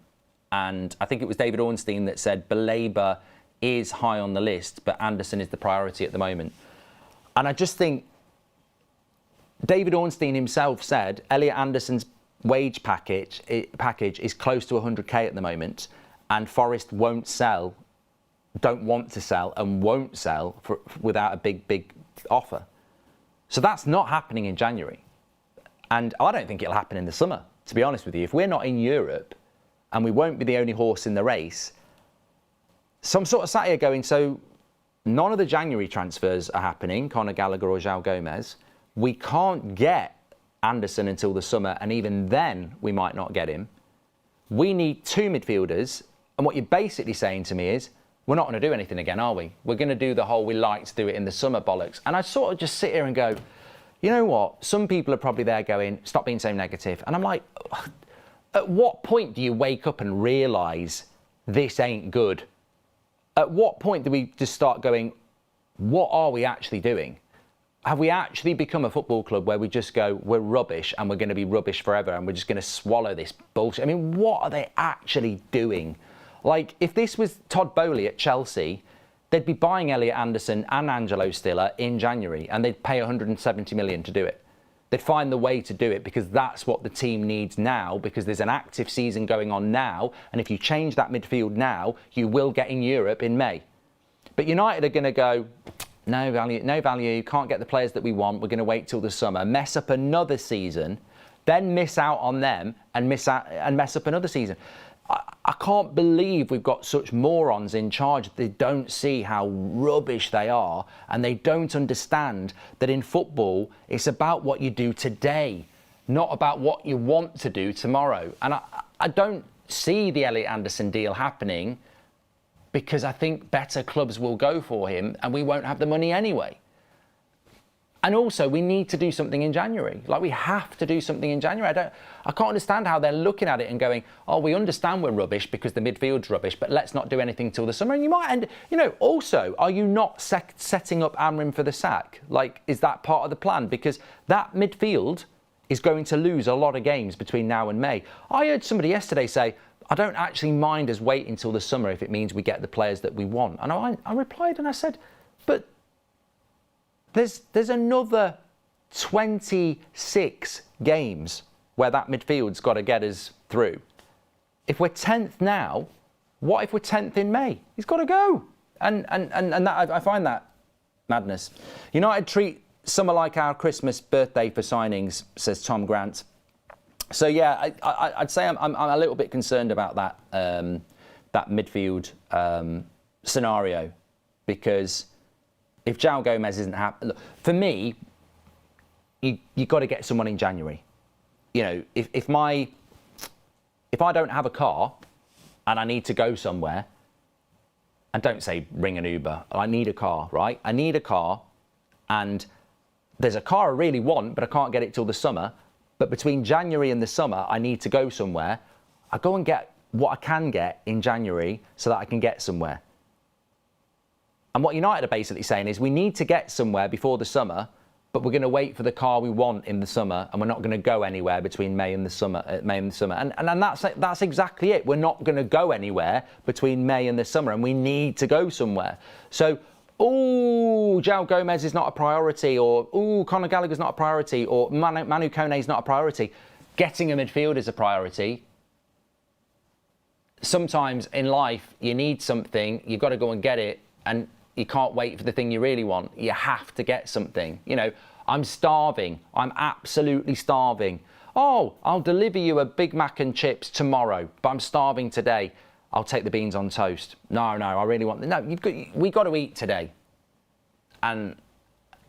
And I think it was David Ornstein that said Baleba is high on the list, but Anderson is the priority at the moment. And I just think David Ornstein himself said Elliot Anderson's wage package is close to 100k at the moment, and Forest don't want to sell and won't sell without a big offer. So that's not happening in January. And I don't think it'll happen in the summer, to be honest with you. If we're not in Europe, and we won't be the only horse in the race, so I'm sort of sat here going, so none of the January transfers are happening, Conor Gallagher or Joao Gomes. We can't get Anderson until the summer, and even then we might not get him. We need 2 midfielders, and what you're basically saying to me is, we're not going to do anything again, are we? We're going to do the whole we like to do it in the summer bollocks. And I sort of just sit here and go, you know what? Some people are probably there going, stop being so negative. And I'm like, at what point do you wake up and realise this ain't good? At what point do we just start going, what are we actually doing? Have we actually become a football club where we just go, we're rubbish and we're going to be rubbish forever and we're just going to swallow this bullshit? I mean, what are they actually doing? Like, if this was Todd Bowley at Chelsea, they'd be buying Elliot Anderson and Angelo Stiller in January, and they'd pay 170 million to do it. They'd find the way to do it because that's what the team needs now, because there's an active season going on now, and if you change that midfield now, you will get in Europe in May. But United are going to go, no value, can't get the players that we want, we're going to wait till the summer, mess up another season, then miss out on them and mess up another season. I can't believe we've got such morons in charge. They don't see how rubbish they are, and they don't understand that in football, it's about what you do today, not about what you want to do tomorrow. And I don't see the Elliot Anderson deal happening because I think better clubs will go for him and we won't have the money anyway. And also, we need to do something in January. Like, we have to do something in January. I can't understand how they're looking at it and going, oh, we understand we're rubbish because the midfield's rubbish, but let's not do anything till the summer. And you might end, also, are you not setting up Amorim for the sack? Like, is that part of the plan? Because that midfield is going to lose a lot of games between now and May. I heard somebody yesterday say, I don't actually mind us waiting until the summer if it means we get the players that we want. And I replied and I said, but there's another 26 games where that midfield's got to get us through. If we're 10th now, what if we're 10th in May? He's got to go. And that, I find that madness. United treat summer like our Christmas birthday for signings, says Tom Grant. So yeah, I'd say I'm a little bit concerned about that that midfield scenario, because if Joao Gomes isn't happy, look, for me, you got to get someone in January. If I don't have a car and I need to go somewhere, and don't say ring an Uber, I need a car, right? I need a car, and there's a car I really want, but I can't get it till the summer. But between January and the summer, I need to go somewhere. I go and get what I can get in January so that I can get somewhere. And what United are basically saying is we need to get somewhere before the summer, but we're going to wait for the car we want in the summer, and we're not going to go anywhere between May and the summer. And that's exactly it. We're not going to go anywhere between May and the summer, and we need to go somewhere. So, Joao Gomes is not a priority, or Conor Gallagher's not a priority, or Manu Kone is not a priority. Getting a midfield is a priority. Sometimes in life, you need something, you've got to go and get it, and you can't wait for the thing you really want. You have to get something. I'm starving. I'm absolutely starving. Oh, I'll deliver you a Big Mac and chips tomorrow, but I'm starving today. I'll take the beans on toast. No, I really want... No, we got to eat today. And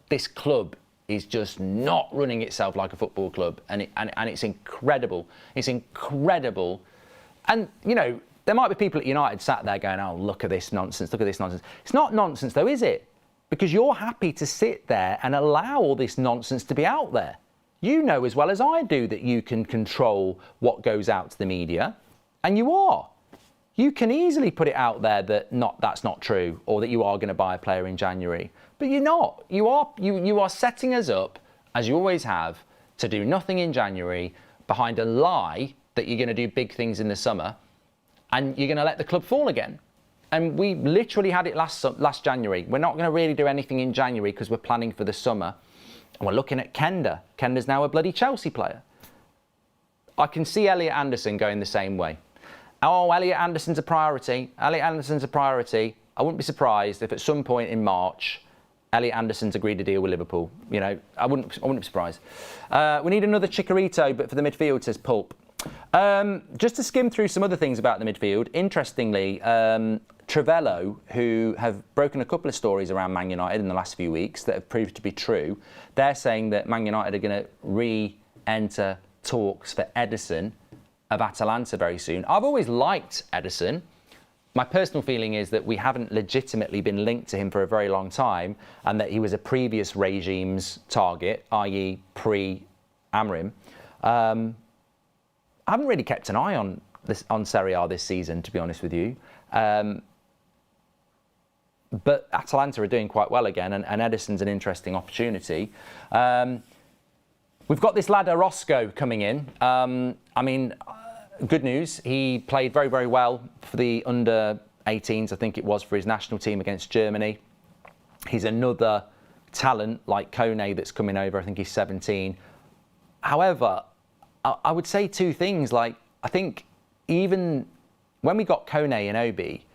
this club is just not running itself like a football club. And it's incredible. It's incredible. And, there might be people at United sat there going, oh, look at this nonsense, look at this nonsense. It's not nonsense though, is it? Because you're happy to sit there and allow all this nonsense to be out there. You know as well as I do that you can control what goes out to the media, and you are. You can easily put it out there that that's not true, or that you are going to buy a player in January. But you're not. You are setting us up, as you always have, to do nothing in January behind a lie that you're going to do big things in the summer and you're going to let the club fall again. And we literally had it last January. We're not going to really do anything in January because we're planning for the summer. And we're looking at Kenda. Kenda's now a bloody Chelsea player. I can see Elliot Anderson going the same way. Oh, Elliot Anderson's a priority. Elliot Anderson's a priority. I wouldn't be surprised if at some point in March, Elliot Anderson's agreed to deal with Liverpool. You know, I wouldn't be surprised. We need another Chicharito, but for the midfield, says Pulp. Just to skim through some other things about the midfield. Interestingly, Trevello, who have broken a couple of stories around Man United in the last few weeks that have proved to be true, they're saying that Man United are going to re-enter talks for Ederson of Atalanta very soon. I've always liked Ederson. My personal feeling is that we haven't legitimately been linked to him for a very long time and that he was a previous regime's target, i.e. pre-Amorim. I haven't really kept an eye on Serie A this season, to be honest with you. But Atalanta are doing quite well again, and Ederson's an interesting opportunity. We've got this lad Orozco coming in. I mean, good news. He played very, very well for the under-18s, I think it was, for his national team against Germany. He's another talent like Kone that's coming over. I think he's 17. However, I would say two things. Like, I think even when we got Kone and Obi,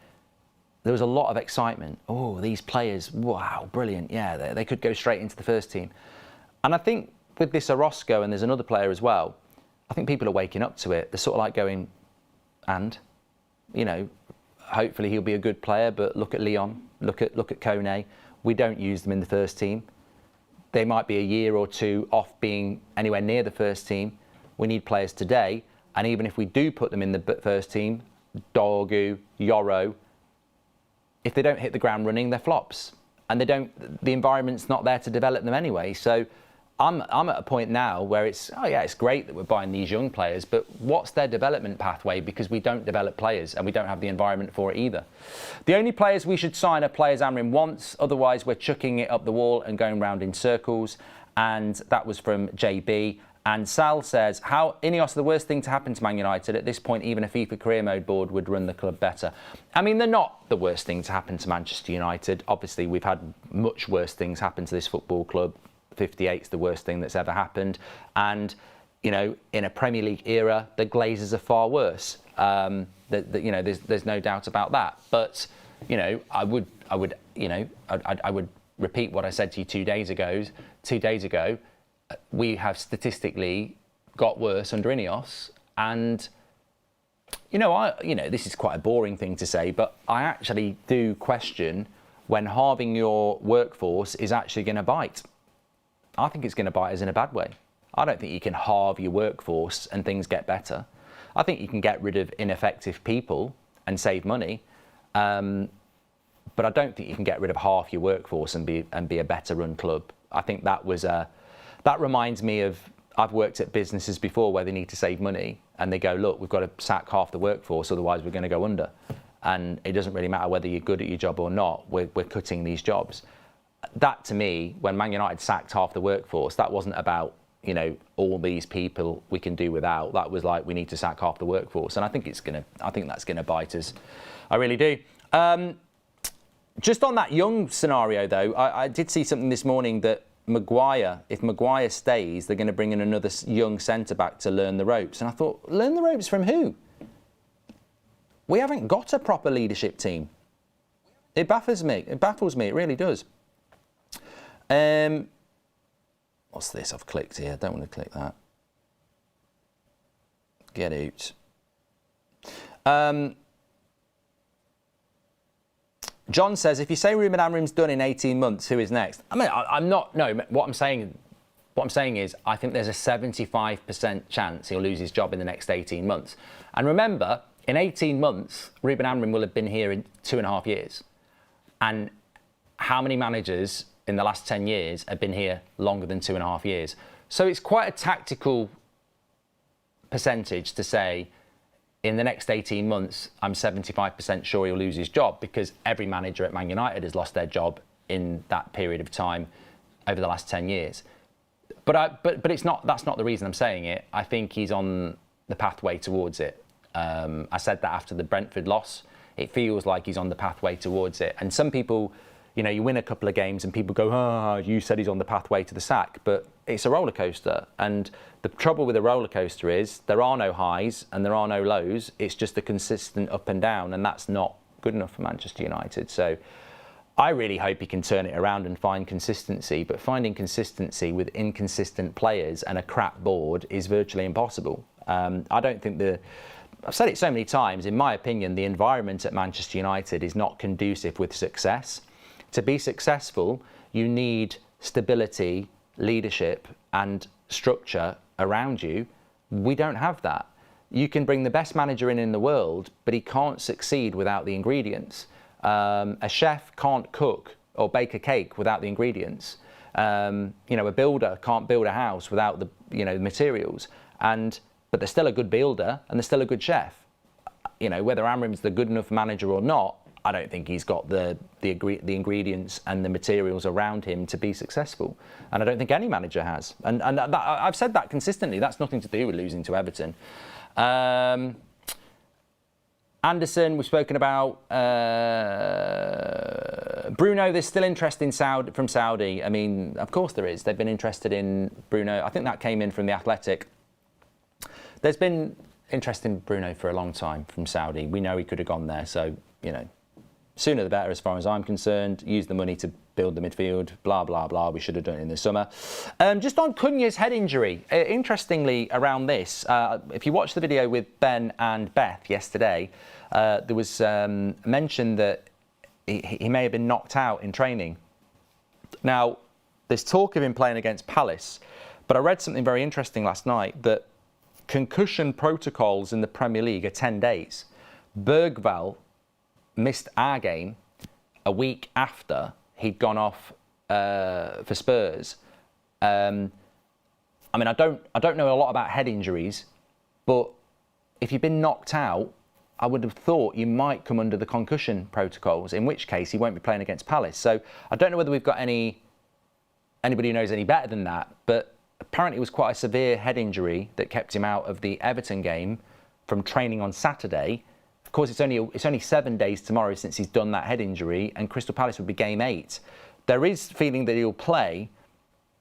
there was a lot of excitement. Oh, these players, wow, brilliant. Yeah, they could go straight into the first team. And I think with this Orozco, and there's another player as well, I think people are waking up to it. They're sort of like going, and, you know, hopefully he'll be a good player, but look at Leon, look at Kone. We don't use them in the first team. They might be a year or two off being anywhere near the first team. We need players today. And even if we do put them in the first team, Dorgu, Yoro, if they don't hit the ground running, they're flops. And the environment's not there to develop them anyway. So I'm at a point now where it's great that we're buying these young players, but what's their development pathway? Because we don't develop players and we don't have the environment for it either. The only players we should sign are players Amorim wants, otherwise we're chucking it up the wall and going round in circles. And that was from JB. And Sal says, how Ineos the worst thing to happen to Man United? At this point, even a FIFA career mode board would run the club better. I mean, they're not the worst thing to happen to Manchester United. Obviously, we've had much worse things happen to this football club. 58's the worst thing that's ever happened. And, you know, in a Premier League era, the Glazers are far worse. You know, there's no doubt about that. But, you know, I would repeat what I said to you 2 days ago. 2 days ago, we have statistically got worse under Ineos, and you know, this is quite a boring thing to say, but I actually do question when halving your workforce is actually going to bite. I think it's going to bite us in a bad way. I don't think you can halve your workforce and things get better. I think you can get rid of ineffective people and save money, but I don't think you can get rid of half your workforce and be a better run club. I think that reminds me of, I've worked at businesses before where they need to save money and they go, look, we've got to sack half the workforce, otherwise we're going to go under. And it doesn't really matter whether you're good at your job or not, we're cutting these jobs. That to me, when Man United sacked half the workforce, that wasn't about, you know, all these people we can do without. That was like, we need to sack half the workforce. And I think that's going to bite us. I really do. Just on that Young scenario though, I did see something this morning that if Maguire stays, they're going to bring in another young centre-back to learn the ropes. And I thought, learn the ropes from who? We haven't got a proper leadership team. It baffles me. It really does. What's this? I've clicked here. Don't want to click that. Get out. John says, if you say Ruben Amorim's done in 18 months, who is next? I mean, I'm not. No, what I'm saying is, I think there's a 75% chance he'll lose his job in the next 18 months. And remember, in 18 months, Ruben Amorim will have been here in 2.5 years. And how many managers in the last 10 years have been here longer than 2.5 years? So it's quite a tactical percentage to say, in the next 18 months, I'm 75% sure he'll lose his job, because every manager at Man United has lost their job in that period of time over the last 10 years. But it's not. That's not the reason I'm saying it. I think he's on the pathway towards it. I said that after the Brentford loss. It feels like he's on the pathway towards it. And some people, you know, you win a couple of games and people go, oh, you said he's on the pathway to the sack. But it's a roller coaster. And the trouble with a roller coaster is there are no highs and there are no lows. It's just a consistent up and down. And that's not good enough for Manchester United. So I really hope he can turn it around and find consistency. But finding consistency with inconsistent players and a crap board is virtually impossible. I don't think I've said it so many times, in my opinion, the environment at Manchester United is not conducive with success. To be successful, you need stability, leadership and structure around you. We don't have that. You can bring the best manager in the world, but he can't succeed without the ingredients. A chef can't cook or bake a cake without the ingredients. You know, a builder can't build a house without the, you know, materials. But they're still a good builder and they're still a good chef. You know, whether Amorim's the good enough manager or not, I don't think he's got the ingredients and the materials around him to be successful. And I don't think any manager has. And I've said that consistently. That's nothing to do with losing to Everton. Anderson, we've spoken about. Bruno, there's still interest in from Saudi. I mean, of course there is. They've been interested in Bruno. I think that came in from The Athletic. There's been interest in Bruno for a long time from Saudi. We know he could have gone there. So, you know, sooner the better as far as I'm concerned. Use the money to build the midfield, blah, blah, blah. We should have done it in the summer. Just on Cunha's head injury, interestingly around this, if you watched the video with Ben and Beth yesterday, there was mention that he may have been knocked out in training. Now, there's talk of him playing against Palace, but I read something very interesting last night that concussion protocols in the Premier League are 10 days. Bergvall missed our game a week after he'd gone off for Spurs. I mean, I don't know a lot about head injuries, but if you've been knocked out, I would have thought you might come under the concussion protocols, in which case he won't be playing against Palace. So I don't know whether we've got anybody who knows any better than that, but apparently it was quite a severe head injury that kept him out of the Everton game from training on Saturday. Of course, it's only 7 days tomorrow since he's done that head injury, and Crystal Palace would be game 8. There is feeling that he'll play,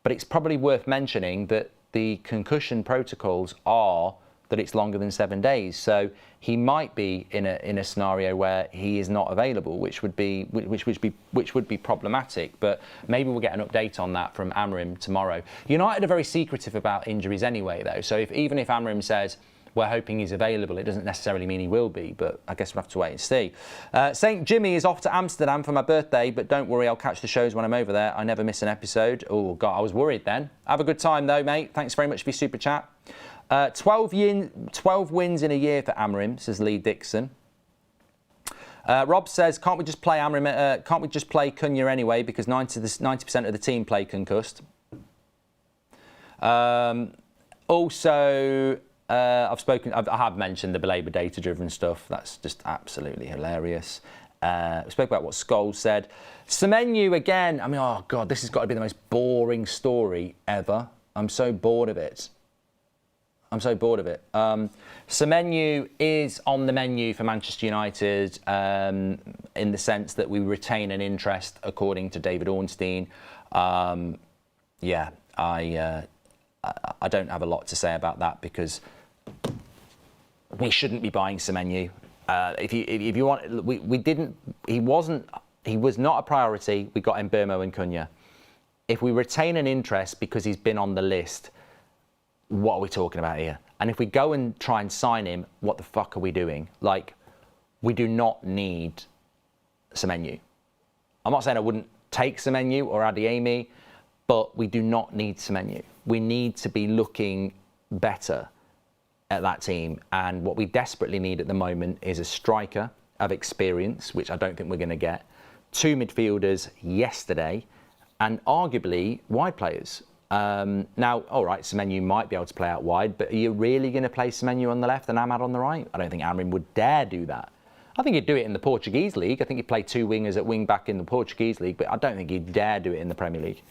but it's probably worth mentioning that the concussion protocols are that it's longer than 7 days. So he might be in a scenario where he is not available, which would be problematic. But maybe we'll get an update on that from Amorim tomorrow. United are very secretive about injuries anyway, though. So even if Amorim says we're hoping he's available, it doesn't necessarily mean he will be. But I guess we'll have to wait and see. St. Jimmy is off to Amsterdam for my birthday, but don't worry, I'll catch the shows when I'm over there. I never miss an episode. Oh God, I was worried then. Have a good time though, mate. Thanks very much for your super chat. 12 wins in a year for Amorim, says Lee Dixon. Rob says, can't we just play Amorim? Can't we just play Cunha anyway? Because 90% of the team play concussed. Also, I have mentioned the Baleba data-driven stuff. That's just absolutely hilarious. We spoke about what Scholes said. Semenyo again. I mean, oh God, this has got to be the most boring story ever. I'm so bored of it. Semenyo is on the menu for Manchester United in the sense that we retain an interest, according to David Ornstein. Yeah, I don't have a lot to say about that because we shouldn't be buying Semenyo. If you want, we didn't. He was not a priority. We got Mbeumo and Cunha. If we retain an interest because he's been on the list, what are we talking about here? And if we go and try and sign him, what the fuck are we doing? Like, we do not need Semenyo. I'm not saying I wouldn't take Semenyo or Adeyemi, but we do not need Semenyo. We need to be looking better at that team. And what we desperately need at the moment is a striker of experience, which I don't think we're going to get. 2 midfielders yesterday, and arguably wide players. Now, all right, Semenyo might be able to play out wide, but are you really going to play Semenyo on the left and Amad on the right? I don't think Amorim would dare do that. I think he'd do it in the Portuguese league. I think he'd play 2 wingers at wing back in the Portuguese league, but I don't think he'd dare do it in the Premier League.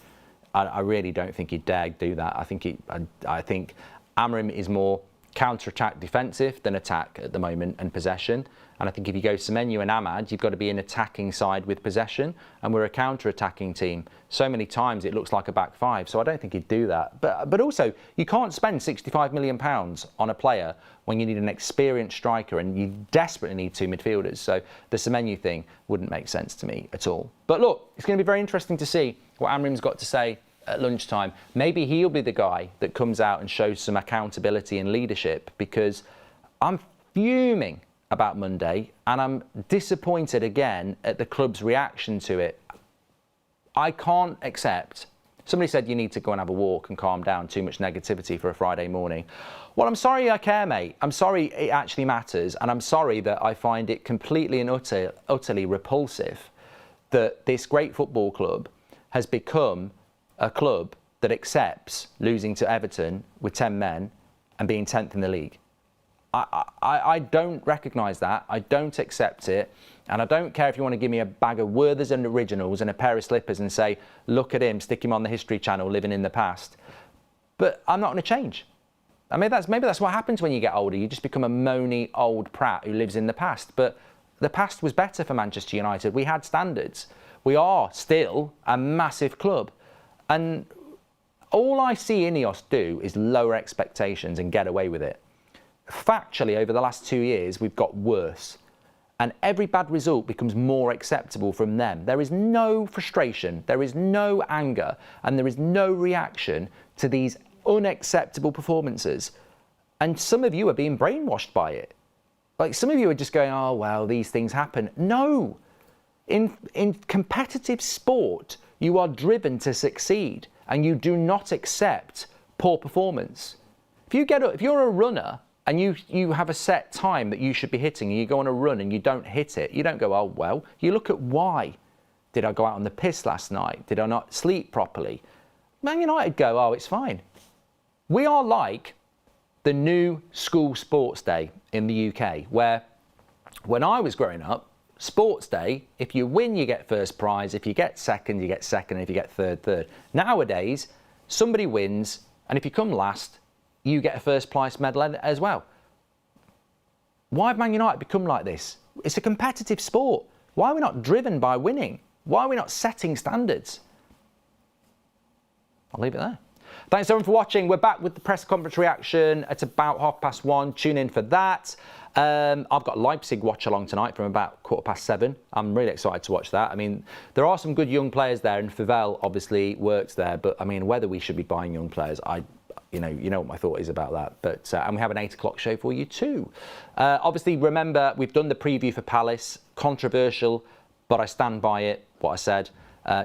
I really don't think he'd dare do that. I think Amorim is more counter-attack defensive than attack at the moment and possession. And I think if you go Semenyo and Ahmad, you've got to be an attacking side with possession, and we're a counter-attacking team. So many times it looks like a back five, so I don't think he'd do that. But also, you can't spend £65 million on a player when you need an experienced striker and you desperately need two midfielders. So the Semenyo thing wouldn't make sense to me at all. But look, it's going to be very interesting to see what Amorim's got to say at lunchtime. Maybe he'll be the guy that comes out and shows some accountability and leadership, because I'm fuming about Monday and I'm disappointed again at the club's reaction to it. I can't accept. Somebody said you need to go and have a walk and calm down, too much negativity for a Friday morning. Well, I'm sorry I care, mate. I'm sorry it actually matters, and I'm sorry that I find it completely and utterly repulsive that this great football club has become a club that accepts losing to Everton with 10 men and being 10th in the league. I don't recognise that. I don't accept it. And I don't care if you want to give me a bag of Werthers and Originals and a pair of slippers and say, look at him, stick him on the History Channel living in the past. But I'm not going to change. I mean, maybe that's what happens when you get older. You just become a moany old prat who lives in the past. But the past was better for Manchester United. We had standards. We are still a massive club. And all I see Ineos do is lower expectations and get away with it. Factually, over the last 2 years, we've got worse. And every bad result becomes more acceptable from them. There is no frustration, there is no anger, and there is no reaction to these unacceptable performances. And some of you are being brainwashed by it. Like, some of you are just going, oh, well, these things happen. No. In competitive sport, you are driven to succeed, and you do not accept poor performance. If you're a runner and you have a set time that you should be hitting, and you go on a run and you don't hit it, you don't go, oh, well. You look at why. Did I go out on the piss last night? Did I not sleep properly? Man United go, oh, it's fine. We are like the new school sports day in the UK, where when I was growing up, sports day, if you win, you get first prize. If you get second, you get second. If you get third. Nowadays, somebody wins, and if you come last, you get a first prize medal as well. Why have Man United become like this? It's a competitive sport. Why are we not driven by winning? Why are we not setting standards? I'll leave it there. Thanks everyone for watching. We're back with the press conference reaction at about 1:30. Tune in for that. I've got Leipzig watch along tonight from about 7:15. I'm really excited to watch that. I mean, there are some good young players there, and Favel obviously works there. But I mean, whether we should be buying young players, you know what my thought is about that. But and we have an 8 o'clock show for you too. Obviously, remember, we've done the preview for Palace. Controversial, but I stand by it. What I said.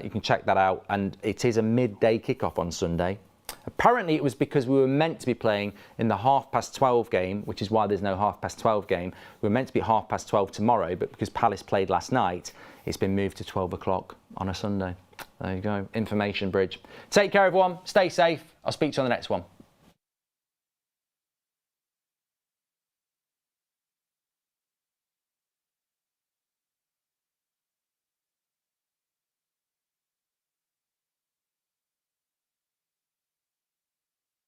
You can check that out, and it is a midday kickoff on Sunday. Apparently, it was because we were meant to be playing in the 12:30 game, which is why there's no 12:30 game. We were meant to be 12:30 tomorrow, but because Palace played last night, it's been moved to 12 o'clock on a Sunday. There you go. Information bridge. Take care, everyone. Stay safe. I'll speak to you on the next one.